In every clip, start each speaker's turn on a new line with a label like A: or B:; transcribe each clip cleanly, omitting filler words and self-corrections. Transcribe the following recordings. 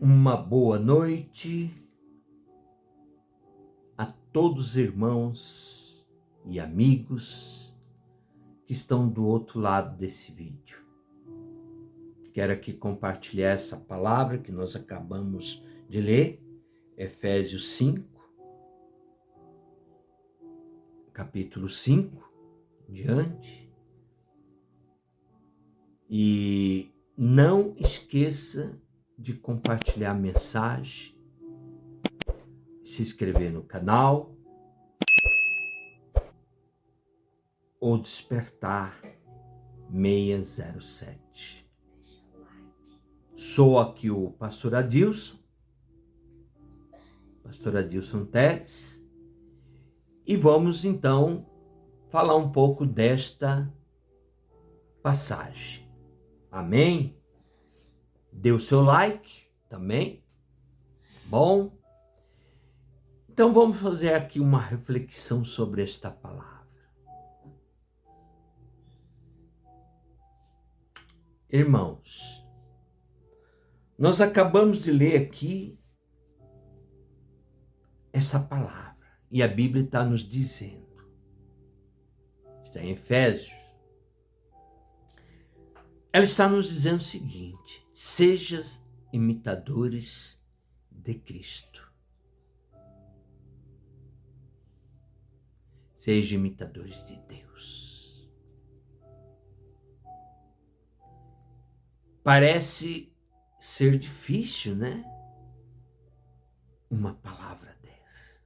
A: Uma boa noite a todos os irmãos e amigos que estão do outro lado desse vídeo. Quero aqui compartilhar essa palavra que nós acabamos de ler, Efésios 5, capítulo 5, diante. E não esqueça de compartilhar a mensagem, se inscrever no canal ou despertar 607. Sou aqui o pastor Adilson Teles, e vamos então falar um pouco desta passagem. Amém? Dê o seu like também, bom? Então vamos fazer aqui uma reflexão sobre esta palavra. Irmãos, nós acabamos de ler aqui essa palavra e a Bíblia está nos dizendo, está em Efésios, ela está nos dizendo o seguinte: sejas imitadores de Cristo. Sejam imitadores de Deus. Parece ser difícil, né? Uma palavra dessa.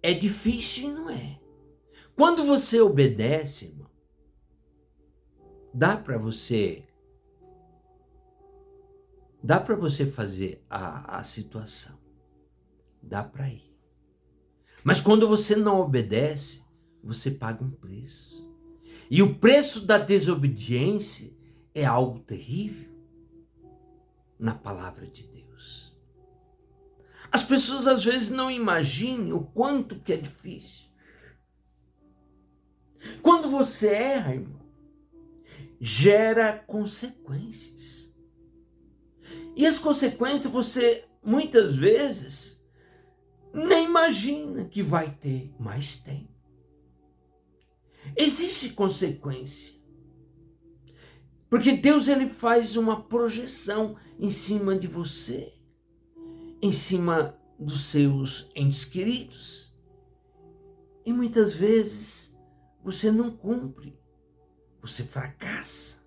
A: É difícil e não é. Quando você obedece, irmão, dá para você fazer a situação. Dá para ir. Mas quando você não obedece, você paga um preço. E o preço da desobediência é algo terrível na palavra de Deus. As pessoas às vezes não imaginam o quanto que é difícil. Quando você erra, irmão, gera consequências. E as consequências você muitas vezes nem imagina que vai ter, mas tem. Existe consequência. Porque Deus ele faz uma projeção em cima de você, em cima dos seus entes queridos. E muitas vezes você não cumpre, você fracassa.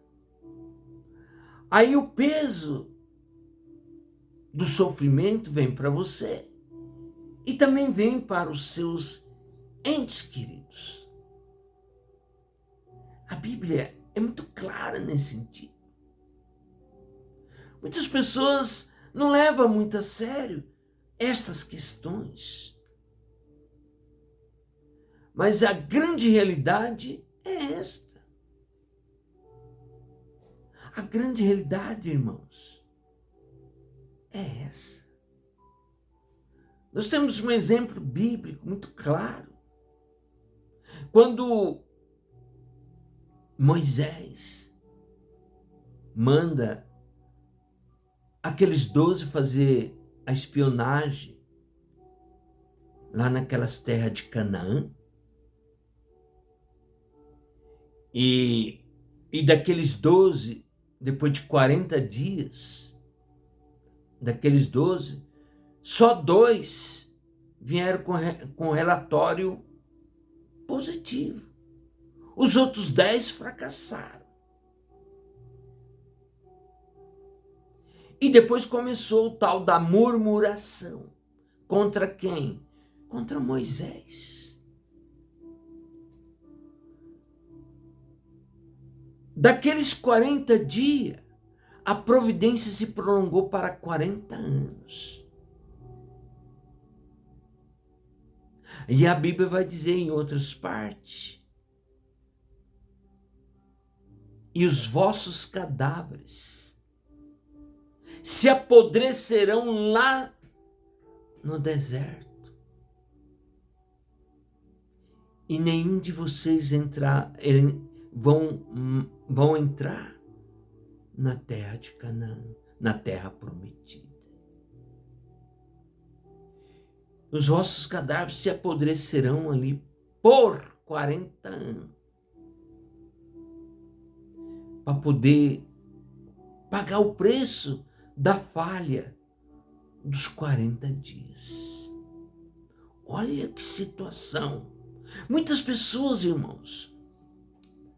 A: Aí o peso do sofrimento vem para você e também vem para os seus entes queridos. A Bíblia é muito clara nesse sentido. Muitas pessoas não levam muito a sério estas questões. Mas a grande realidade é esta. A grande realidade, irmãos, é essa. Nós temos um exemplo bíblico muito claro. Quando Moisés manda aqueles 12 fazer a espionagem lá naquelas terras de Canaã, e daqueles 12, depois de 40 dias, daqueles 12, só 2 vieram com relatório positivo. Os outros 10 fracassaram. E depois começou o tal da murmuração. Contra quem? Contra Moisés. Daqueles 40 dias, a providência se prolongou para 40 anos. E a Bíblia vai dizer em outras partes: e os vossos cadáveres se apodrecerão lá no deserto, e nenhum de vocês vão entrar na terra de Canaã, na terra prometida. Os vossos cadáveres se apodrecerão ali por 40 anos, para poder pagar o preço da falha dos 40 dias. Olha que situação. Muitas pessoas, irmãos,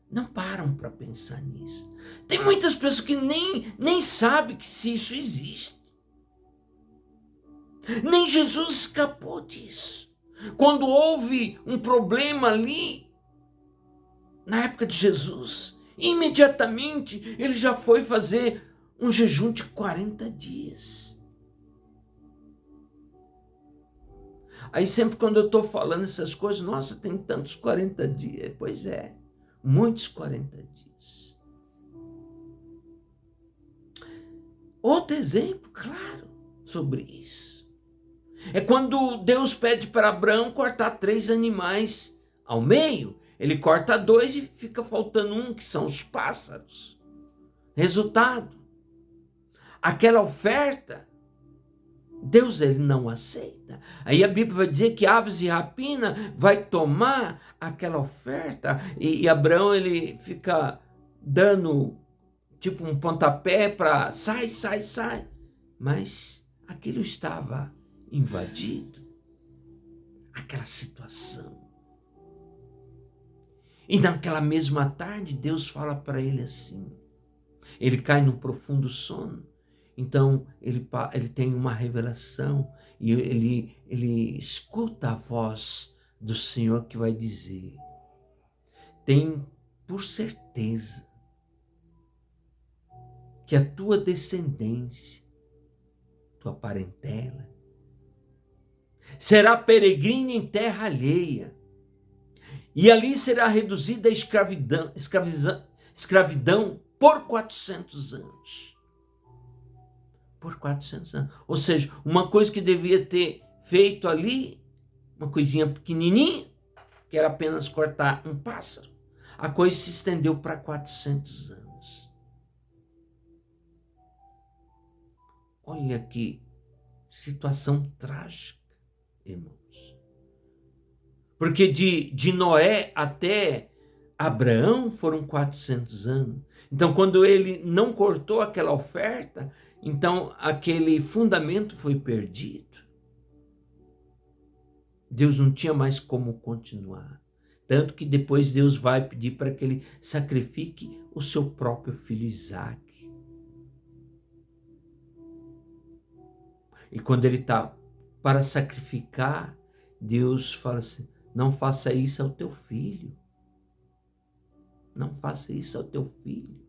A: não param para pensar nisso. Tem muitas pessoas que nem sabem que se isso existe. Nem Jesus escapou disso. Quando houve um problema ali, na época de Jesus, imediatamente ele já foi fazer um jejum de 40 dias. Aí sempre quando eu estou falando essas coisas, nossa, tem tantos 40 dias. Pois é, muitos 40 dias. Outro exemplo, claro, sobre isso. É quando Deus pede para Abraão cortar 3 animais ao meio. Ele corta 2 e fica faltando um, que são os pássaros. Resultado, aquela oferta, Deus ele não aceita. Aí a Bíblia vai dizer que aves e rapina vai tomar aquela oferta e Abraão ele fica dando tipo um pontapé para sai. Mas aquilo estava invadido, aquela situação. E naquela mesma tarde Deus fala para ele assim. Ele cai num profundo sono. Então ele tem uma revelação e ele escuta a voz do Senhor que vai dizer: tem por certeza que a tua descendência, tua parentela, será peregrina em terra alheia e ali será reduzida à escravidão por 400 anos. Por 400 anos. Ou seja, uma coisa que devia ter feito ali, uma coisinha pequenininha, que era apenas cortar um pássaro, a coisa se estendeu para 400 anos. Olha que situação trágica, irmãos. Porque de Noé até Abraão foram 400 anos. Então, quando ele não cortou aquela oferta, então aquele fundamento foi perdido. Deus não tinha mais como continuar. Tanto que depois Deus vai pedir para que ele sacrifique o seu próprio filho Isaque. E quando ele está para sacrificar, Deus fala assim: não faça isso ao teu filho. Não faça isso ao teu filho.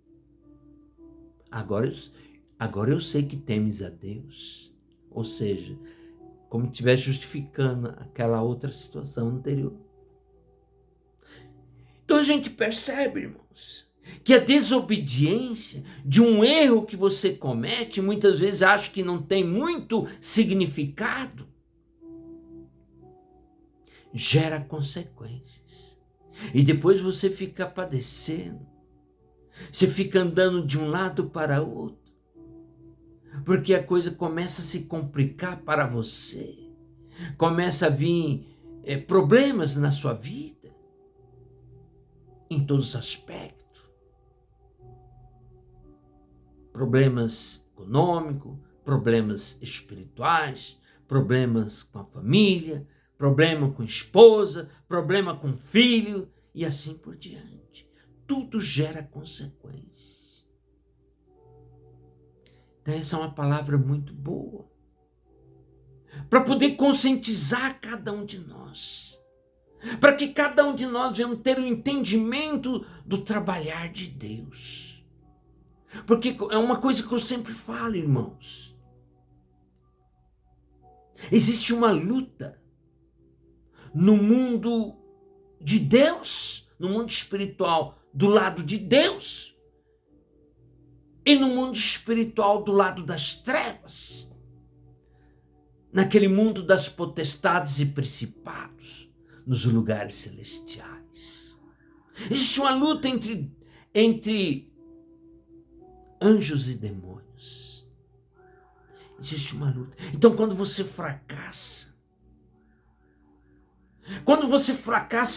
A: Agora eu sei que temes a Deus. Ou seja, como se estivesse justificando aquela outra situação anterior. Então a gente percebe, irmãos, que a desobediência de um erro que você comete, muitas vezes acha que não tem muito significado, gera consequências. E depois você fica padecendo. Você fica andando de um lado para outro. Porque a coisa começa a se complicar para você. Começa a vir problemas na sua vida. Em todos os aspectos. Problemas econômicos, problemas espirituais, problemas com a família, problema com a esposa, problema com o filho e assim por diante. Tudo gera consequências. Então essa é uma palavra muito boa para poder conscientizar cada um de nós, para que cada um de nós venhamos ter o entendimento do trabalhar de Deus. Porque é uma coisa que eu sempre falo, irmãos. Existe uma luta no mundo de Deus, no mundo espiritual do lado de Deus e no mundo espiritual do lado das trevas, naquele mundo das potestades e principados, nos lugares celestiais. Existe uma luta entre anjos e demônios. Existe uma luta. Então, quando você fracassa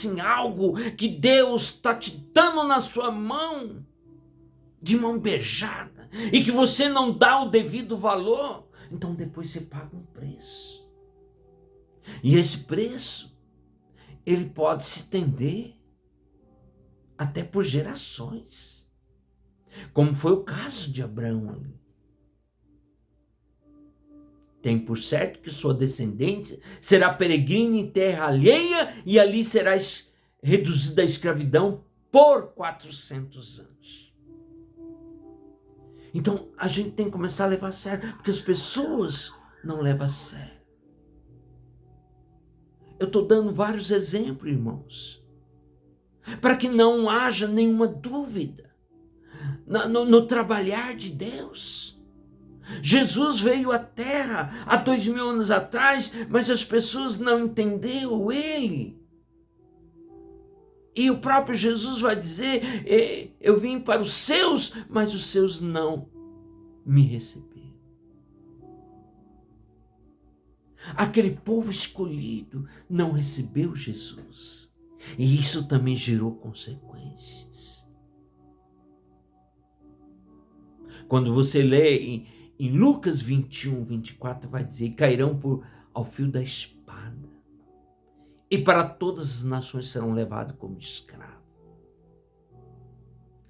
A: em algo que Deus está te dando na sua mão, de mão beijada, e que você não dá o devido valor, então depois você paga um preço. E esse preço, ele pode se estender até por gerações, como foi o caso de Abraão ali. Tem por certo que sua descendência será peregrina em terra alheia e ali será reduzida à escravidão por 400 anos. Então a gente tem que começar a levar a sério, porque as pessoas não levam a sério. Eu estou dando vários exemplos, irmãos, para que não haja nenhuma dúvida no trabalhar de Deus. Jesus veio à Terra há 2000 anos atrás, mas as pessoas não entenderam Ele. E o próprio Jesus vai dizer, eu vim para os seus, mas os seus não me receberam. Aquele povo escolhido não recebeu Jesus. E isso também gerou consequências. Quando você lê em Lucas 21, 24, vai dizer, cairão ao fio da espada. E para todas as nações serão levados como escravos.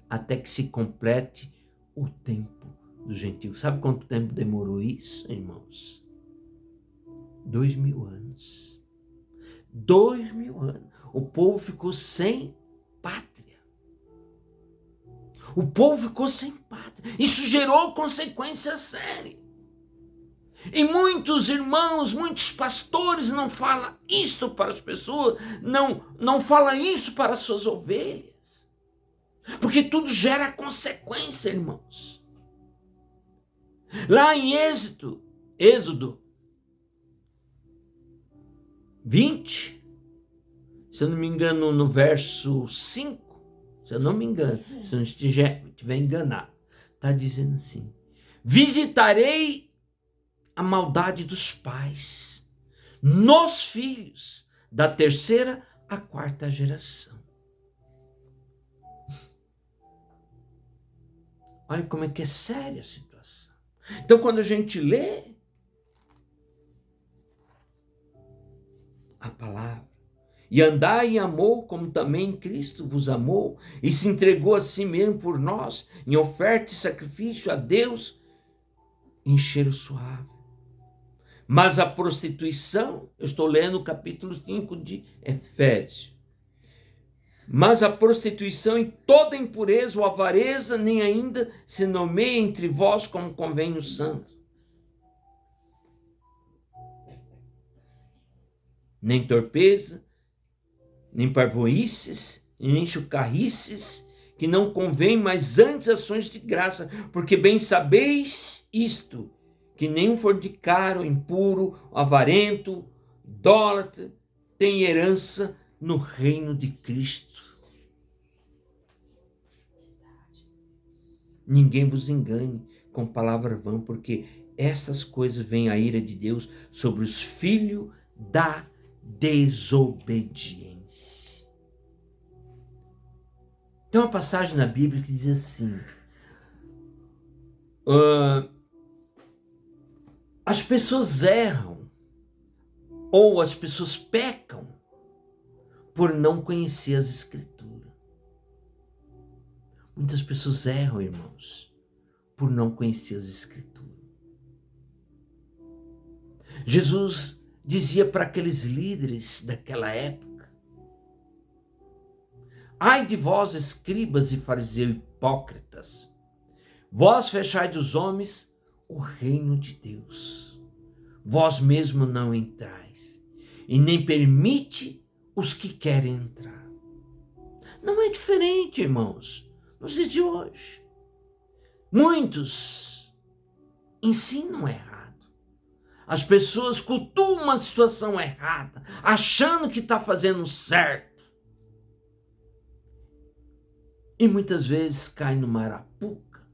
A: Até que se complete o tempo do gentio. Sabe quanto tempo demorou isso, irmãos? 2000 anos. 2000 anos. O povo ficou sem pátria. O povo ficou sem pátria. Isso gerou consequências sérias. E muitos irmãos, muitos pastores não falam isto para as pessoas, não falam isso para as suas ovelhas. Porque tudo gera consequência, irmãos. Lá em Êxodo 20, se eu não me engano, no verso 5, se eu não me engano, se eu não estiver enganado, está dizendo assim: visitarei a maldade dos pais nos filhos da 3ª à 4ª geração. Olha como é que é séria a situação. Então, quando a gente lê a palavra, e andai em amor, como também Cristo vos amou, e se entregou a si mesmo por nós, em oferta e sacrifício a Deus, em cheiro suave. Mas a prostituição, eu estou lendo o capítulo 5 de Efésios, mas a prostituição e toda impureza ou avareza nem ainda se nomeia entre vós como convém os santos. Nem torpeza, nem parvoíces, nem chucarrices, que não convém, mas antes ações de graça, porque bem sabeis isto, que nenhum fornicário, impuro, avarento, idólatra, tem herança no reino de Cristo. Ninguém vos engane com palavra vã, porque estas coisas vêm a ira de Deus sobre os filhos da desobediência. Tem uma passagem na Bíblia que diz assim: as pessoas erram ou as pessoas pecam por não conhecer as Escrituras. Muitas pessoas erram, irmãos, por não conhecer as Escrituras. Jesus dizia para aqueles líderes daquela época: ai de vós, escribas e fariseus hipócritas, vós fechai dos homens o reino de Deus. Vós mesmo não entrais, e nem permite os que querem entrar. Não é diferente, irmãos, nos dias de hoje. Muitos ensinam errado. As pessoas cultuam uma situação errada, achando que está fazendo certo. E muitas vezes cai numa arapuca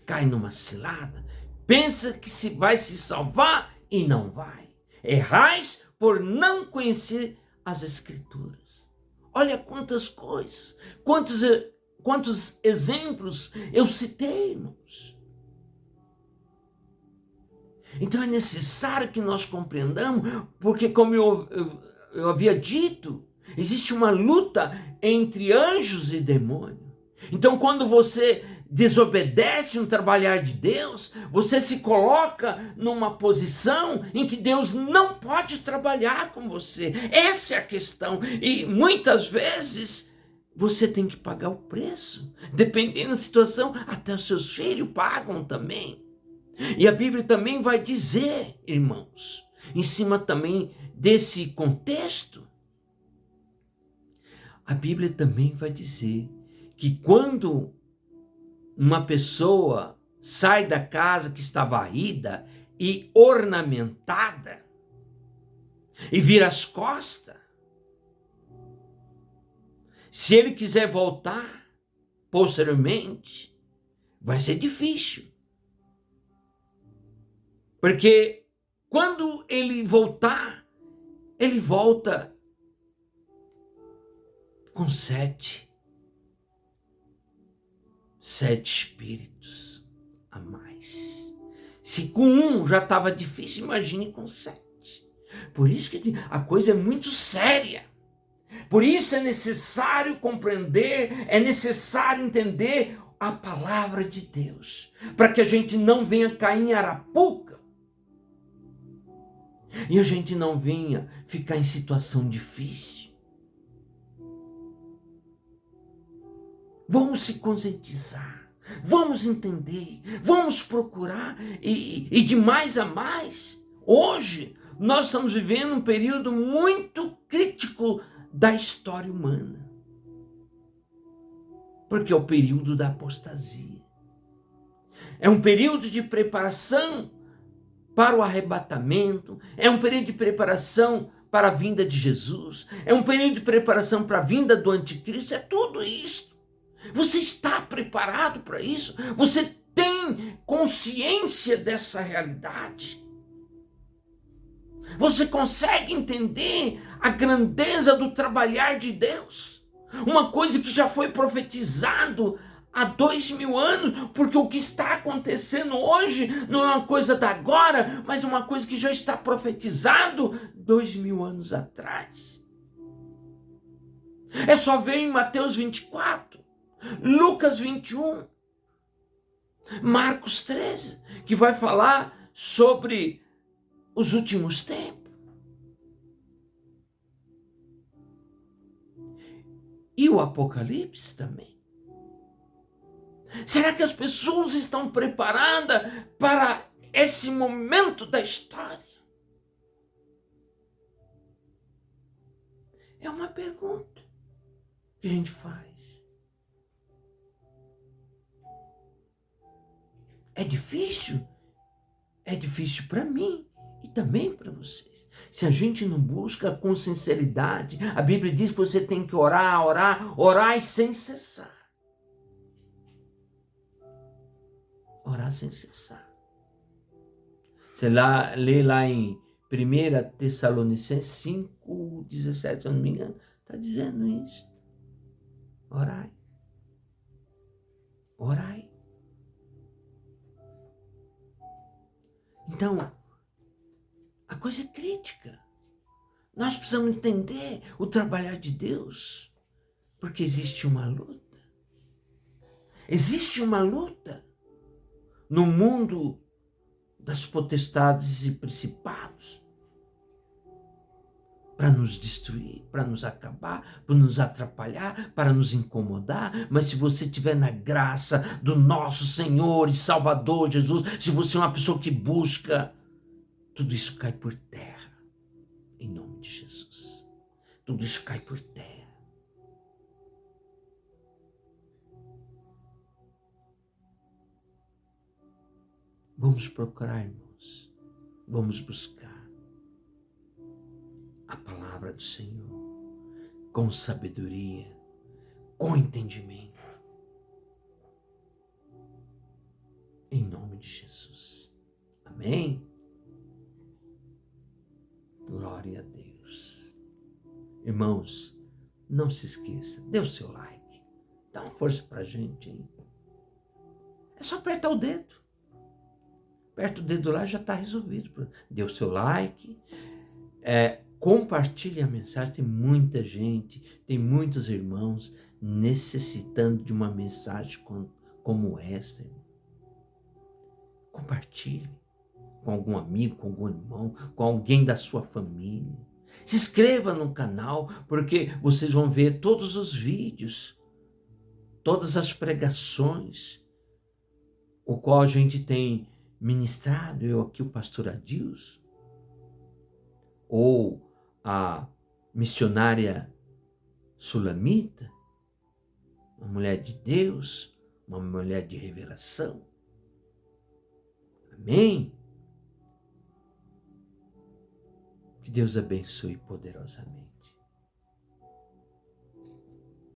A: cai numa cilada, pensa que vai se salvar e não vai. Errais por não conhecer as Escrituras. Olha quantas coisas, quantos exemplos eu citei, irmãos. Então é necessário que nós compreendamos, porque como eu havia dito, existe uma luta entre anjos e demônios. Então quando você desobedece um trabalhar de Deus, você se coloca numa posição em que Deus não pode trabalhar com você. Essa é a questão. E muitas vezes você tem que pagar o preço. Dependendo da situação, até os seus filhos pagam também. E a Bíblia também vai dizer, irmãos, em cima também desse contexto, a Bíblia também vai dizer que quando uma pessoa sai da casa que está varrida e ornamentada e vira as costas, se ele quiser voltar posteriormente, vai ser difícil. Porque quando ele voltar, ele volta com sete espíritos a mais. Se com um já estava difícil, imagine com 7. Por isso que a coisa é muito séria. Por isso é necessário compreender, é necessário entender a palavra de Deus, para que a gente não venha cair em arapuca e a gente não venha ficar em situação difícil. Vamos se conscientizar, vamos entender, vamos procurar e de mais a mais. Hoje nós estamos vivendo um período muito crítico da história humana, porque é o período da apostasia. É um período de preparação para o arrebatamento, é um período de preparação para a vinda de Jesus, é um período de preparação para a vinda do anticristo, é tudo isso. Você está preparado para isso? Você tem consciência dessa realidade? Você consegue entender a grandeza do trabalhar de Deus? Uma coisa que já foi profetizado há 2000 anos, porque o que está acontecendo hoje não é uma coisa da agora, mas uma coisa que já está profetizado 2000 anos atrás. É só ver em Mateus 24, Lucas 21, Marcos 13, que vai falar sobre os últimos tempos. E o Apocalipse também. Será que as pessoas estão preparadas para esse momento da história? É uma pergunta que a gente faz. É difícil? É difícil para mim e também para vocês. Se a gente não busca com sinceridade, a Bíblia diz que você tem que orar e sem cessar. Orar sem cessar. Você lê lá em 1 Tessalonicenses 5:17, se eu não me engano, está dizendo isso. Orai. Orai. Então, a coisa é crítica. Nós precisamos entender o trabalhar de Deus, porque existe uma luta. Existe uma luta no mundo das potestades e principados para nos destruir, para nos acabar, para nos atrapalhar, para nos incomodar. Mas se você estiver na graça do nosso Senhor e Salvador Jesus, se você é uma pessoa que busca, tudo isso cai por terra, em nome de Jesus. Tudo isso cai por terra. Vamos procurar, irmãos. Vamos buscar a palavra do Senhor com sabedoria, com entendimento. em nome de Jesus. Amém? Glória a Deus. Irmãos, não se esqueça, dê o seu like. Dá uma força pra gente aí. É só apertar o dedo. Aperta o dedo lá, já está resolvido. Dê o seu like. Compartilhe a mensagem. Tem muita gente, tem muitos irmãos necessitando de uma mensagem como esta. Compartilhe com algum amigo, com algum irmão, com alguém da sua família. Se inscreva no canal, porque vocês vão ver todos os vídeos, todas as pregações, o qual a gente tem ministrado, eu aqui, o pastor Adilson, ou a missionária Sulamita, uma mulher de Deus, uma mulher de revelação. Amém? Que Deus abençoe poderosamente.